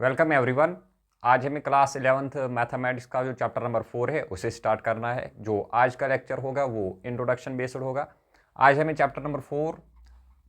Welcome everyone. आज हमें class 11th mathematics का जो चैप्टर नंबर 4 है उसे स्टार्ट करना है। जो आज का लेक्चर होगा वो इंट्रोडक्शन बेस्ड होगा। आज हमें chapter number 4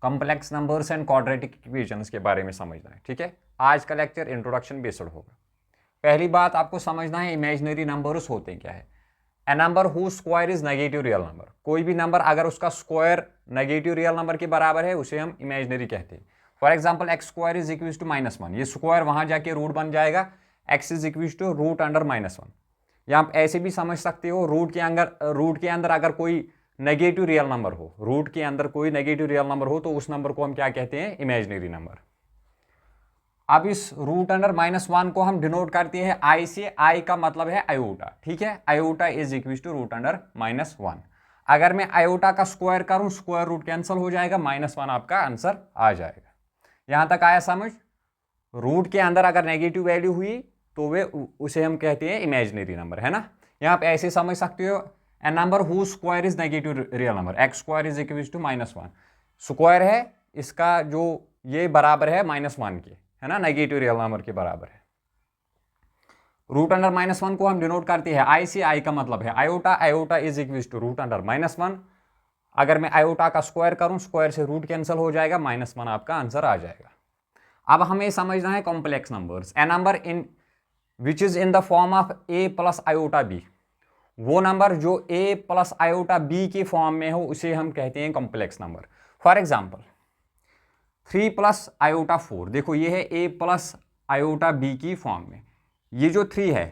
complex numbers and quadratic equations के बारे में समझना है। ठीक है, आज का लेक्चर इंट्रोडक्शन बेस्ड होगा। पहली बात आपको समझना है इमेजिनरी नंबर्स होते क्या है। A number who square is negative real number, कोई भी नंबर अगर उसका स्क्वायर नेगेटिव रियल नंबर के बराबर है उसे हम इमेजिनरी कहते हैं। For example x square is equal to -1, ये स्क्वायर वहां जाके रूट बन जाएगा, x is equal to root under -1। या आप ऐसे भी समझ सकते हो रूट के अंदर अगर कोई नेगेटिव रियल नंबर हो, रूट के अंदर कोई नेगेटिव रियल नंबर हो तो उस नंबर को हम क्या कहते हैं, इमेजिनरी नंबर। अब इस रूट अंडर -1 को हम डिनोट करते हैं आई से। आई का मतलब है आयोटा। ठीक है, iota is equal to root under -1। अगर मैं आयोटा का स्क्वायर करूं, स्क्वायर रूट कैंसिल हो जाएगा, -1 आपका आंसर आ जाएगा। यहां तक आया समझ। रूट के अंदर अगर नेगेटिव वैल्यू हुई तो वे उसे हम कहते हैं इमेजिनरी नंबर, है ना। यहां आप ऐसे समझ सकते हो a number who square is negative real number, x square is equal to -1। Square है इसका, जो ये बराबर है -1 के, है ना, नेगेटिव रियल नंबर के बराबर है। रूट अंडर -1 को हम डिनोट करते हैं आई से। आई का मतलब है iota, iota is equal to root under -1। अगर मैं आयोटा का स्क्वायर करूं, स्क्वायर से रूट कैंसिल हो जाएगा, -1 आपका आंसर आ जाएगा। अब हमें समझना है complex numbers. A number in which is in the form of a plus iota b, वो नंबर जो a प्लस आयोटा b के फॉर्म में हो उसे हम कहते हैं complex number. For example 3 plus iota 4, देखो ये है a प्लस आयोटा b की फॉर्म में। ये जो 3 है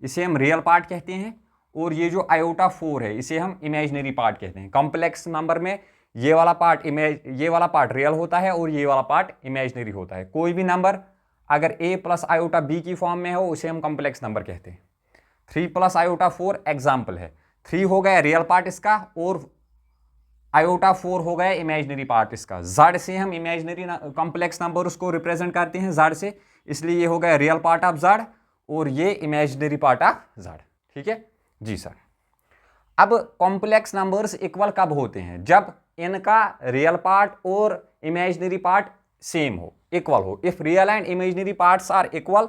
इसे हम रियल पार्ट कहते हैं, और ये जो आयोटा 4 है इसे हम इमेजिनरी पार्ट कहते हैं। कॉम्प्लेक्स नंबर में ये वाला पार्ट रियल होता है और ये वाला पार्ट इमेजिनरी होता है। कोई भी नंबर अगर a प्लस आयोटा b की फॉर्म में हो उसे हम कॉम्प्लेक्स नंबर कहते हैं। 3 प्लस आयोटा 4 एग्जाम्पल है। 3 हो गया रियल पार्ट इसका और आयोटा 4 हो गया इमेजिनरी पार्ट इसका। z से हम इमेजिनरी कॉम्प्लेक्स नंबर उसको रिप्रेजेंट करते हैं, z से, इसलिए ये हो गया रियल पार्ट ऑफ z और ये इमेजिनरी पार्ट ऑफ z। ठीक है जी सर। अब कॉम्प्लेक्स नंबर्स इक्वल कब होते हैं, जब इनका रियल पार्ट और इमेजिनरी पार्ट सेम हो, इक्वल हो। If real and imaginary parts are equal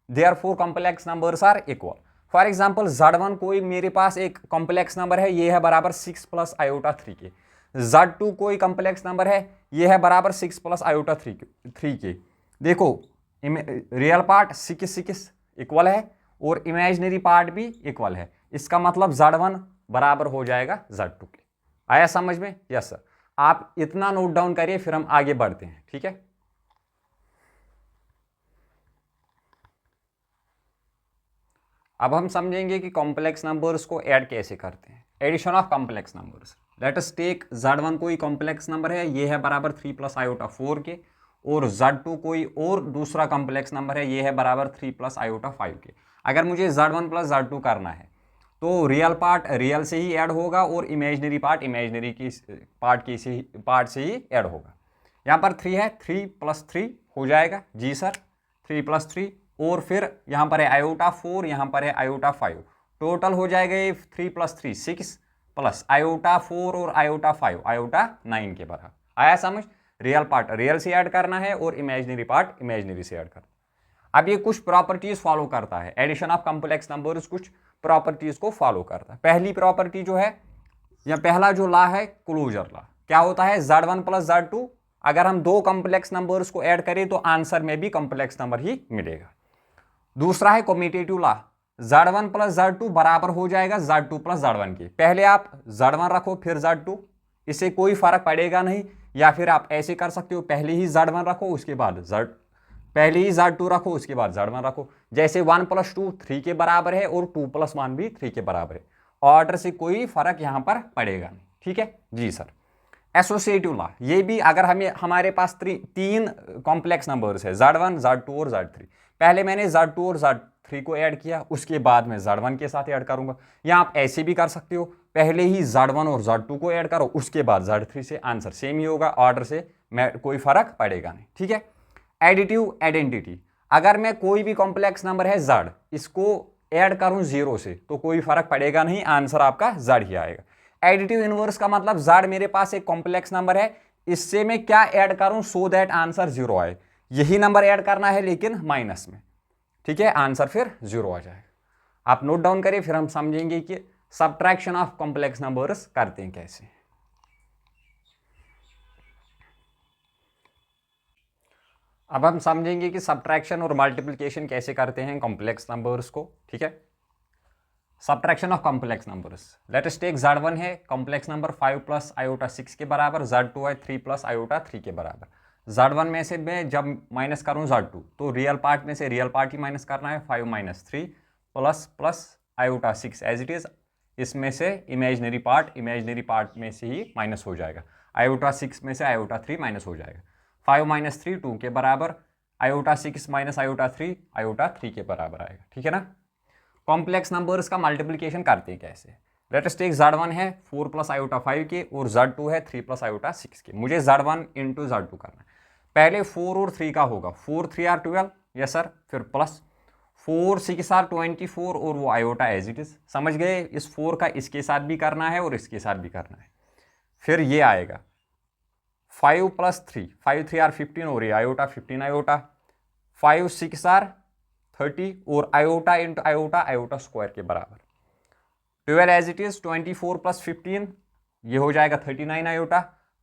therefore complex numbers are equal. For example z1 कोई मेरे पास एक कॉम्प्लेक्स नंबर है, ये है बराबर 6 प्लस आयोटा 3 के। z2 कोई कॉम्प्लेक्स नंबर है, ये है बराबर 6 प्लस आयोटा 3 के। देखो रियल पार्ट 6 इक्वल है और इमेजिनरी पार्ट भी इक्वल है, इसका मतलब z1 बराबर हो जाएगा z2 के। आया समझ में? Yes sir. आप इतना नोट डाउन करिए फिर हम आगे बढ़ते हैं। ठीक है, अब हम समझेंगे कि कॉम्प्लेक्स नंबर्स को ऐड कैसे करते हैं। Addition of complex numbers. Let us take z1 कोई कॉम्प्लेक्स नंबर है, ये है बराबर 3 प्लस आयोटा 4 के, और z2 कोई और दूसरा कॉम्प्लेक्स नंबर है, ये है बराबर 3 प्लस आयोटा 5 के। अगर मुझे z1 प्लस z2 करना है तो रियल पार्ट रियल से ही ऐड होगा और इमेजिनरी पार्ट इमेजिनरी की पार्ट से ही ऐड होगा। यहाँ पर 3 है, 3 प्लस 3 हो जाएगा जी सर, 3 प्लस 3, और फिर यहाँ पर है आयोटा 4, यहाँ पर है आयोटा 5, टोटल हो जाएगा ये 3 प्लस 3 6 प्लस आयोटा 4 और आयोटा 5 आयोटा 9 के बराबर। आया समझ? रियल पार्ट रियल से ऐड करना है और इमेजिनरी पार्ट इमेजिनरी से ऐड करना है। अब ये कुछ प्रॉपर्टीज फॉलो करता है, एडिशन ऑफ कॉम्प्लेक्स नंबर्स कुछ प्रॉपर्टीज को फॉलो करता है। पहली प्रॉपर्टी जो है, या पहला जो लॉ है क्लोजर लॉ, क्या होता है, z1 प्लस z2 अगर हम दो कॉम्प्लेक्स नंबर्स को ऐड करें तो आंसर में भी कॉम्प्लेक्स नंबर ही मिलेगा। दूसरा है commutative law, z1 plus z2 बराबर हो जाएगा z2 प्लस z1 के। पहले आप z1 रखो फिर z2, इससे कोई फर्क पड़ेगा नहीं। या फिर आप ऐसे कर सकते हो, पहले ही z1 रखो उसके बाद पहले ही z2 रखो उसके बाद z1 रखो। जैसे 1 प्लस 2 3 के बराबर है और 2 प्लस 1 भी 3 के बराबर है, ऑर्डर से कोई फर्क यहां पर पड़ेगा नहीं। ठीक है जी सर। एसोसिएटिव लॉ, ये भी अगर हमारे पास 3 कॉम्प्लेक्स नंबर्स है, z1 z2 और z3, पहले मैंने z2 और z3 को ऐड किया उसके बाद मैं z1 के साथ ऐड करूंगा। या आप ऐसे भी कर सकते हो, पहले ही z1 और z2 को ऐड करो उसके बाद z3 से, आंसर सेम ही होगा, ऑर्डर से कोई फर्क पड़ेगा नहीं। ठीक है। एडिटिव आइडेंटिटी, अगर मैं कोई भी कॉम्प्लेक्स नंबर है z, इसको ऐड करूं 0 से तो कोई फर्क पड़ेगा नहीं, आंसर आपका z ही आएगा। एडिटिव इनवर्स का मतलब z मेरे पास एक कॉम्प्लेक्स नंबर है, इससे मैं क्या ऐड करूं सो दैट आंसर 0 आए। यही नंबर ऐड करना है लेकिन माइनस में, ठीक है, आंसर फिर 0 आ जाएगा। आप नोट डाउन करिए, फिर हम समझेंगे कि सब्ट्रैक्शन ऑफ कॉम्प्लेक्स नंबर्स करते हैं कैसे। अब हम समझेंगे कि सब्ट्रैक्शन और मल्टीप्लिकेशन कैसे करते हैं कॉम्प्लेक्स नंबर्स को, ठीक है। Subtraction of complex numbers, let us take Z1 है कॉम्प्लेक्स नंबर 5 प्लस आयोटा 6 के बराबर, Z2 है 3 प्लस आयोटा 3 के बराबर। Z1 में से मैं जब माइनस करूं Z2 तो रियल पार्ट में से रियल पार्ट ही माइनस करना है, 5 minus 3 plus plus iota 6 as it is, इसमें से इमेजिनरी पार्ट में से ही माइनस हो जाएगा, आयोटा 6 में से आयोटा 3 माइनस हो जाएगा। 5 माइनस 3 2 के बराबर, आयोटा 6 माइनस आयोटा 3 आयोटा 3 के बराबर आएगा, ठीक है ना। कॉम्प्लेक्स नंबर्स का मल्टीप्लिकेशन करते हैं कैसे, लेट अस टेक Z1 है 4 प्लस आयोटा 5 के और Z2 है 3 प्लस आयोटा 6 के। मुझे Z1 इंटू Z2 करना है। पहले 4 और 3 का होगा, 4 3 आर 12, यस सर, फिर प्लस 4 6 आर 24 और वो आयोटा एज इट इज। समझ गए, इस 4 का इसके साथ भी करना है और इसके साथ भी करना है। फिर ये आएगा 5 प्लस 3, 5 3 आर 15 और ये आयोटा 15 आयोटा, 5 6 आर 30 और iota into iota iota square के बराबर, 12 एज इट इज, 24 प्लस 15 ये हो जाएगा 39 iota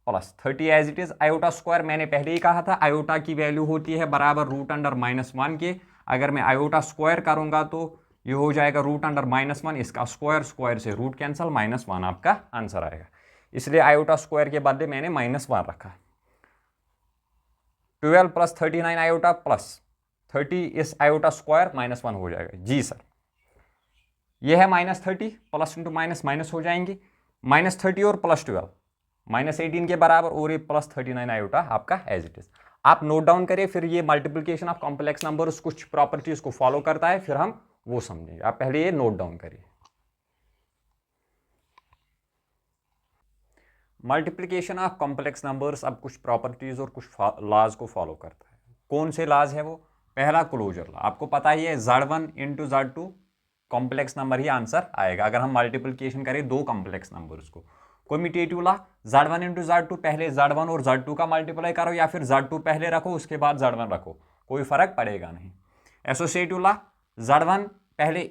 plus 30 as it is, iota square मैंने पहले ही कहा था आयोटा की वैल्यू होती है बराबर रूट अंडर -1 के। अगर मैं आयोटा स्क्वायर करूंगा तो ये हो जाएगा रूट अंडर -1, इसका स्क्वायर, स्क्वायर से रूट कैंसल, -1 आपका आंसर आएगा। इसलिए आयोटा स्क्वायर के बदले मैंने -1 रखा। 12 प्लस 39 आयोटा प्लस 30 इस आयोटा स्क्वायर -1 हो जाएगा। जी सर, ये है -30, प्लस इंटू माइनस माइनस हो जाएंगे, -30 और प्लस 12 -18 के बराबर और ये प्लस 39 आयोटा आपका एज इट इज। आप नोट डाउन करिए, फिर ये मल्टीप्लिकेशन ऑफ कॉम्प्लेक्स नंबर्स कुछ प्रॉपर्टीज को फॉलो करता है, फिर हम वो समझेंगे। आप पहले ये नोट डाउन करिए। मल्टीप्लिकेशन ऑफ कॉम्प्लेक्स नंबर्स अब कुछ प्रॉपर्टीज और कुछ लॉज को फॉलो करता है। कौन से लॉज है वो? पहला क्लोजर लॉ, आपको पता ही है Z1 into Z2 complex number ही आंसर आएगा अगर हम मल्टीप्लिकेशन करें दो कॉम्प्लेक्स नंबर्स को। Commutative law, Z1 into Z2, पहले Z1 और Z2 का मल्टीप्लाई करो या फिर Z2 पहले रखो उसके बाद Z1 रखो, कोई फर्क पड़ेगा नहीं। एसोसिएटिव लॉ, Z1 पहले,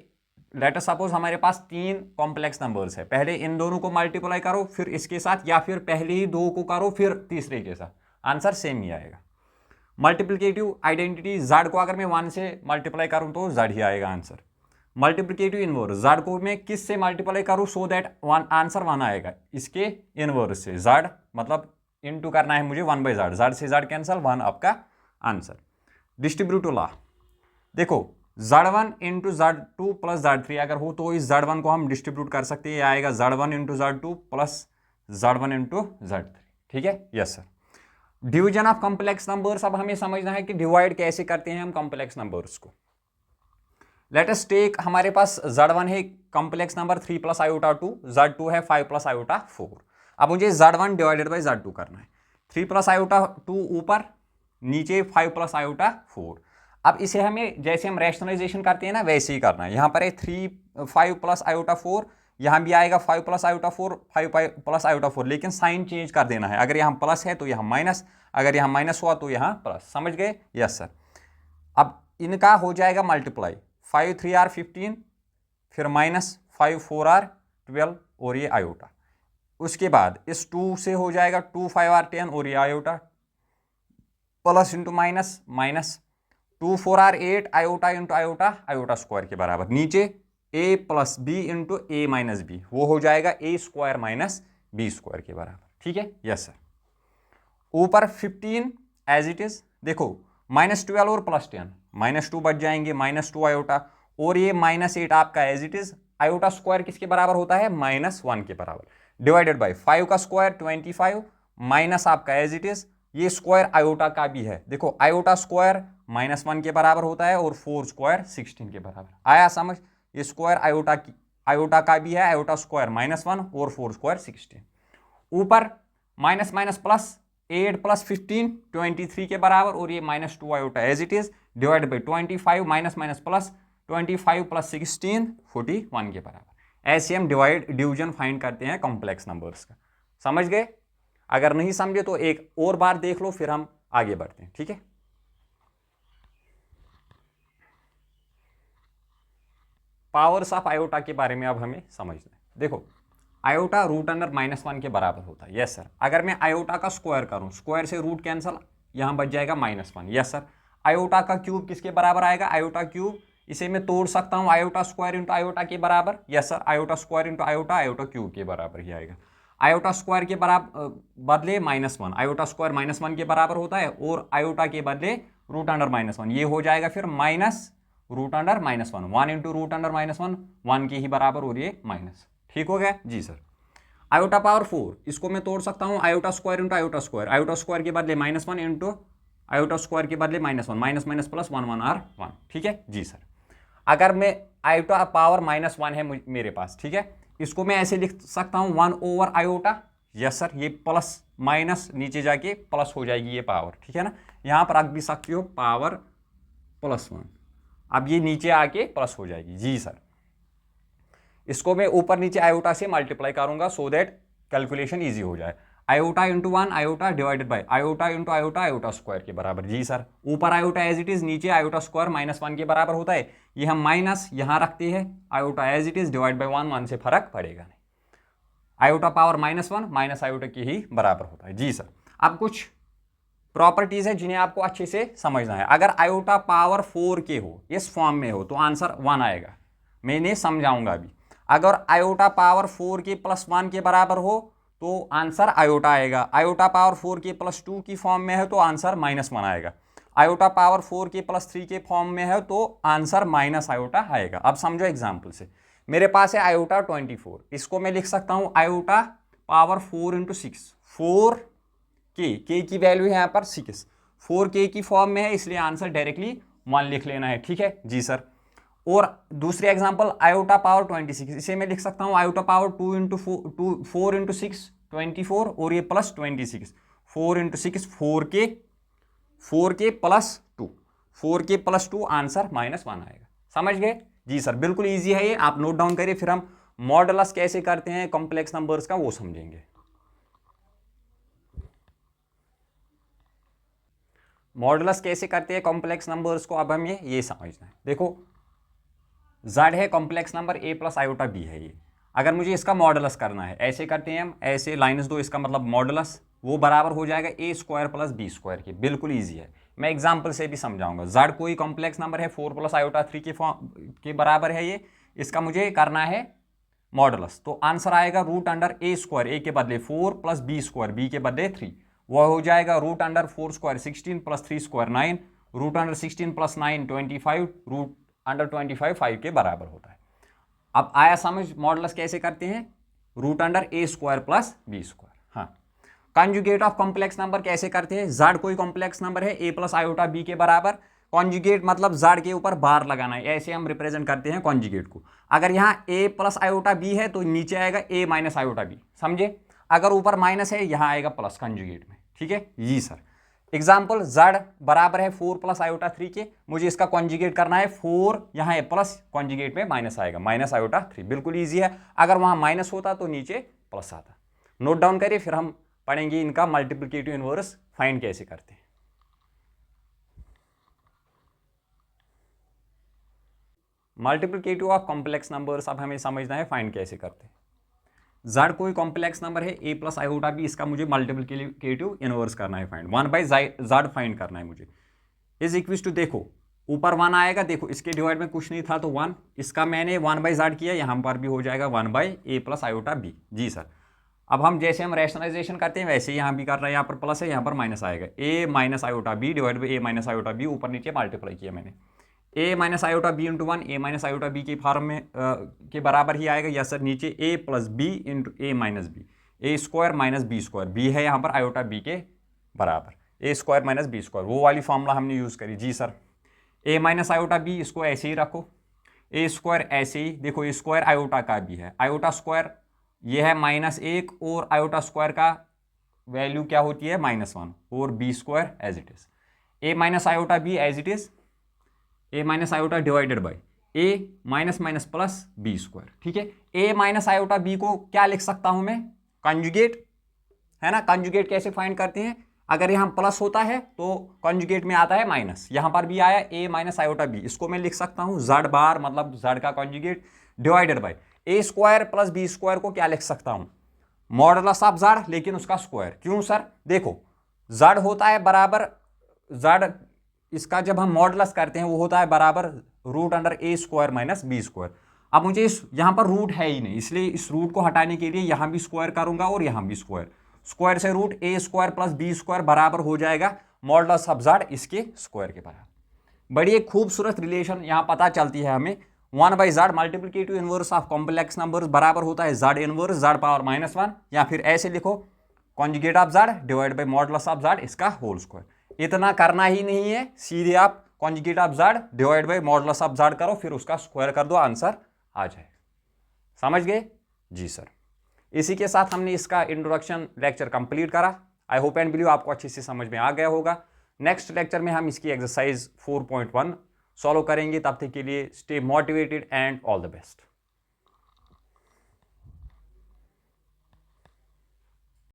लेट अस सपोज हमारे पास 3 कॉम्प्लेक्स नंबर्स है, पहले इन दोनों को मल्टीप्लाई करो फिर इसके साथ, या फिर पहले ही 2 को करो फिर तीसरे के साथ, आंसर सेम ही आएगा। मल्टीप्लिकेटिव आइडेंटिटी, Z को अगर मैं 1 से मल्टीप्लाई करूं तो Z ही आएगा आंसर। मल्टीप्लिकेटिव इनवर्स, Z को मैं किस से मल्टीप्लाई करूं सो दैट आंसर 1 आएगा, इसके इनवर्स से। Z मतलब इनटू करना है मुझे 1/Z, Z से Z कैंसल, 1 आपका आंसर। डिस्ट्रीब्यूटिव लॉ, देखो Z1 into Z2 plus Z3 अगर हो तो इस Z1 को हम डिस्ट्रीब्यूट कर सकते हैं, ये आएगा Z1 into Z2 plus Z1 into Z3, ठीक है, yes sir. Division of complex numbers, अब हमें समझना है कि डिवाइड कैसे करते हैं हम कॉम्प्लेक्स नंबर्स को। लेट अस टेक, हमारे पास Z1 है complex number 3 plus iota 2, Z2 है 5 प्लस आयोटा 4। अब मुझे Z1 डिवाइडेड बाई Z2 करना है। 3 प्लस आयोटा 2 ऊपर, नीचे 5 प्लस आयोटा 4। अब इसे हमें जैसे हम रैशनलाइजेशन करते हैं ना वैसे ही करना है। यहाँ पर है 5 प्लस आयोटा 4, यहाँ भी आएगा 5 प्लस आयोटा 4, 5 प्लस आयोटा 4, लेकिन साइन चेंज कर देना है। अगर यहाँ प्लस है तो यहाँ माइनस, अगर यहाँ माइनस हुआ तो यहाँ प्लस, समझ गए? Yes sir. अब इनका हो जाएगा मल्टीप्लाई, 5 3 आर 15, फिर माइनस 5 4 आर 12 और ये आयोटा। उसके बाद इस 2 से हो जाएगा 2 5 आर 10 और ये iota, plus into minus minus 2 4 are 8 iota into iota iota square के बराबर। नीचे a plus b into a minus b, वो हो जाएगा a square minus b square के बराबर, ठीक है, यस सर। ऊपर 15 एज इट इज, देखो -12 और +10, -2 बच जाएंगे, -2 आयोटा और ये -8 आपका as it is. Iota square किसके बराबर होता है? -1 के बराबर, डिवाइडेड बाई 5 का स्क्वायर 25 माइनस आपका एज इट इज, ये स्क्वायर आयोटा का भी है, देखो आयोटा स्क्वायर -1 के बराबर होता है और 4 स्क्वायर 16 के बराबर। आया समझ? ये स्क्वायर आयोटा का भी है, आयोटा स्क्वायर -1 और 4 स्क्वायर 16। ऊपर माइनस माइनस प्लस 8 प्लस 15 23 के बराबर और ये -2 iota as it is, divide by 25 minus minus plus 25 plus 16 41 के बराबर। ऐसे हम डिवीजन फाइंड करते हैं कॉम्प्लेक्स नंबर्स का। समझ गए? अगर नहीं समझे तो एक और बार देख लो, फिर हम आगे बढ़ते हैं, ठीक है। पावर्स ऑफ आयोटा के बारे में अब हमें समझना है। देखो आयोटा रूट अंडर -1 के बराबर होता है। Yes sir. अगर मैं आयोटा का स्क्वायर करूं, स्क्वायर से रूट कैंसल, यहां बच जाएगा -1। Yes sir. आयोटा का क्यूब किसके बराबर आएगा? आयोटा क्यूब, इसे मैं तोड़ सकता हूं आयोटा स्क्वायर इंटू आयोटा के बराबर। Yes sir. Iota square into iota, iota cube के बराबर ही आएगा। आयोटा स्क्वायर के बराबर बदले -1, आयोटा स्क्वायर -1 के बराबर होता है, और आयोटा के बदले रूट अंडर -1, ये हो जाएगा फिर minus root under -1। 1 into root under -1 1 के ही बराबर, और ये माइनस। ठीक हो गया जी सर। आयोटा पावर 4, इसको मैं तोड़ सकता हूं iota square into iota square, iota square के बदले -1 इंटू आयोटा स्क्वायर के बदले -1, माइनस माइनस प्लस 1 1 आर 1। ठीक है जी सर। अगर मैं आयोटा पावर -1 है मेरे पास, ठीक है, इसको मैं ऐसे लिख सकता हूं 1 ओवर आयोटा। Yes sir. ये प्लस माइनस नीचे जाके प्लस हो जाएगी ये पावर, ठीक है ना। यहां पर रख भी सकते हो पावर +1, अब ये नीचे आके प्लस हो जाएगी जी सर। इसको मैं ऊपर नीचे आयोटा से मल्टीप्लाई करूंगा सो दैट कैलकुलेशन इजी हो जाए। Iota into 1 iota divided by iota into iota, iota square के बराबर जी सर। ऊपर आयोटा एज इट इज, नीचे आयोटा स्क्वायर -1 के बराबर होता है, ये हम माइनस यहां रखते हैं, iota as it is divide by 1 से फर्क पड़ेगा नहीं। आयोटा पावर -1 माइनस आयोटा के ही बराबर होता है जी सर। अब कुछ प्रॉपर्टीज है जिन्हें आपको अच्छे से समझना है। अगर आयोटा पावर 4 के हो, इस फॉर्म में हो, तो आंसर 1 आएगा। मैं इन्हें समझाऊंगा अभी। अगर आयोटा पावर 4 के +1 के बराबर हो तो आंसर आयोटा आएगा। आयोटा पावर 4 के +2 की फॉर्म में है तो आंसर -1 आएगा। आयोटा पावर 4 के +3 के फॉर्म में है तो आंसर माइनस आयोटा आएगा। अब समझो एग्जाम्पल से, मेरे पास है आयोटा 24, इसको मैं लिख सकता हूं आयोटा पावर 4 इंटू 6, 4 के की वैल्यू है यहाँ पर 6, 4k की फॉर्म में है, इसलिए आंसर डायरेक्टली 1 लिख लेना है। ठीक है जी सर। और दूसरी एग्जांपल आयोटा पावर 26, इसे मैं लिख सकता हूं आयोटा पावर 4 इंटू 6 24, और ये +26, 4 इंटू 6 4k +2, 4k +2 आंसर -1 आएगा। समझ गए जी सर। बिल्कुल इजी है ये, आप नोट डाउन करिए, फिर हम मॉडुलस कैसे करते हैं कॉम्प्लेक्स नंबर्स का वो समझेंगे। मॉडुलस कैसे करते हैं कॉम्प्लेक्स नंबर्स को अब हमें ये समझना है। देखो z है complex number, a + iota b है ये। अगर मुझे इसका मॉडुलस करना है, ऐसे करते हैं हम, ऐसे लाइन्स दो, इसका मतलब मॉडुलस वो बराबर हो जाएगा a² + b² के। बिल्कुल इजी है, मैं एग्जांपल से भी समझाऊंगा। z कोई कॉम्प्लेक्स नंबर है, 4 + आयोटा 3 के बराबर है ये, इसका मुझे करना है मॉडुलस, तो आंसर आएगा √a², a के बदले 4 + b², b के बदले 3, वह हो जाएगा √4² 16 + 3² 9, √16 + 9 25, √25 5 के बराबर होता है। अब आया समझ मॉडुलस कैसे करते हैं? √a² + b²। हाँ, कॉन्जुगेट ऑफ कॉम्प्लेक्स नंबर कैसे करते हैं? z कोई कॉम्प्लेक्स नंबर है, a + आयोटा b के बराबर, कॉन्जुगेट मतलब z के ऊपर बार लगाना है, ऐसे हम रिप्रेजेंट करते हैं कॉन्जुगेट को। अगर यहाँ a + आयोटा b है तो नीचे आएगा a - आयोटा b, समझे। अगर ऊपर माइनस है यहाँ आएगा प्लस कॉन्जुगेट में। ठीक है जी सर। एग्जाम्पल z बराबर है 4 + आयोटा 3 के, मुझे इसका कॉन्जुगेट करना है 4, यहाँ है प्लस, कॉन्जुगेट में माइनस आएगा, माइनस आयोटा 3। बिल्कुल ईजी है, अगर वहाँ माइनस होता तो नीचे प्लस आता। नोट डाउन करिए, फिर हम पढ़ेंगे इनका मल्टीप्लिकेटिव इनवर्स फाइंड कैसे करते हैं। मल्टीप्लिकेटिव ऑफ कॉम्प्लेक्स नंबर्स अब हमें समझना है फाइंड कैसे करते हैं। z कोई कॉम्प्लेक्स नंबर है, a + आयोटा b, इसका मुझे मल्टीप्लिकेटिव इनवर्स करना है फाइंड, 1/z फाइंड करना है मुझे। इज इक्वल टू, देखो ऊपर 1 आएगा, देखो इसके डिवाइड में कुछ नहीं था तो 1, इसका मैंने 1/z किया, यहाँ पर भी हो जाएगा 1/a + आयोटा b जी सर। अब हम जैसे हम रैशनलाइजेशन करते हैं वैसे यहाँ भी कर रहे हैं, यहाँ पर प्लस है, यहाँ पर माइनस आएगा, a - iota b divide by a - iota b, ऊपर नीचे मल्टीप्लाई किया मैंने, a - iota b into 1 a - iota b के फॉर्म में के बराबर ही आएगा। यस सर, नीचे a + b into a - b, a² - b², b है यहाँ पर आयोटा b के बराबर, a² - b², वो वाली फॉर्मूला हमने यूज़ करी जी सर। a - आयोटा b इसको ऐसे ही रखो, a² ऐसे ही, देखो a² आयोटा का भी है, आयोटा स्क्वायर ये है -1, और आयोटा स्क्वायर का वैल्यू क्या होती है -1, और b² as it is, a - iota b as it is, a - iota divided by a - plus b²। ठीक है, a - आयोटा b को क्या लिख सकता हूं मैं? कंजुगेट है ना। कंजुगेट कैसे फाइंड करते हैं? अगर यहाँ प्लस होता है तो कॉन्जुगेट में आता है माइनस, यहाँ पर भी आया a माइनस आयोटा b, इसको मैं लिख सकता हूँ z बार मतलब z का conjugate divided by a square plus b square को क्या लिख सकता हूँ, मॉडुलस ऑफ z लेकिन उसका स्क्वायर। क्यों सर, देखो z होता है बराबर z, इसका जब हम मॉडुलस करते हैं वो होता है बराबर root under a square minus b square. अब मुझे इस यहाँ पर रूट है ही नहीं, इसलिए इस रूट को हटाने के लिए यहाँ भी स्क्वायर करूंगा और यहाँ भी स्क्वायर, स्क्वायर से root a square plus b square बराबर हो जाएगा मॉडुलस ऑफ z इसके स्क्वायर के बराबर। बड़ी एक खूबसूरत रिलेशन यहाँ पता चलती है हमें, 1/z multiplicative inverse of complex numbers बराबर होता है z इनवर्स z पावर -1, या फिर ऐसे लिखो conjugate of z divide by modulus of z इसका होल स्क्वायर। इतना करना ही नहीं है, सीधे आप conjugate of z divide by modulus of z करो, फिर उसका स्क्वायर कर दो, आंसर आ जाए। समझ गए जी सर। इसी के साथ हमने इसका इंट्रोडक्शन लेक्चर कंप्लीट करा। आई होप एंड बिलीव आपको अच्छे से समझ में आ गया होगा। नेक्स्ट लेक्चर में हम इसकी एक्सरसाइज 4.1 सॉल्व करेंगे। तब तक के लिए stay motivated and all the best.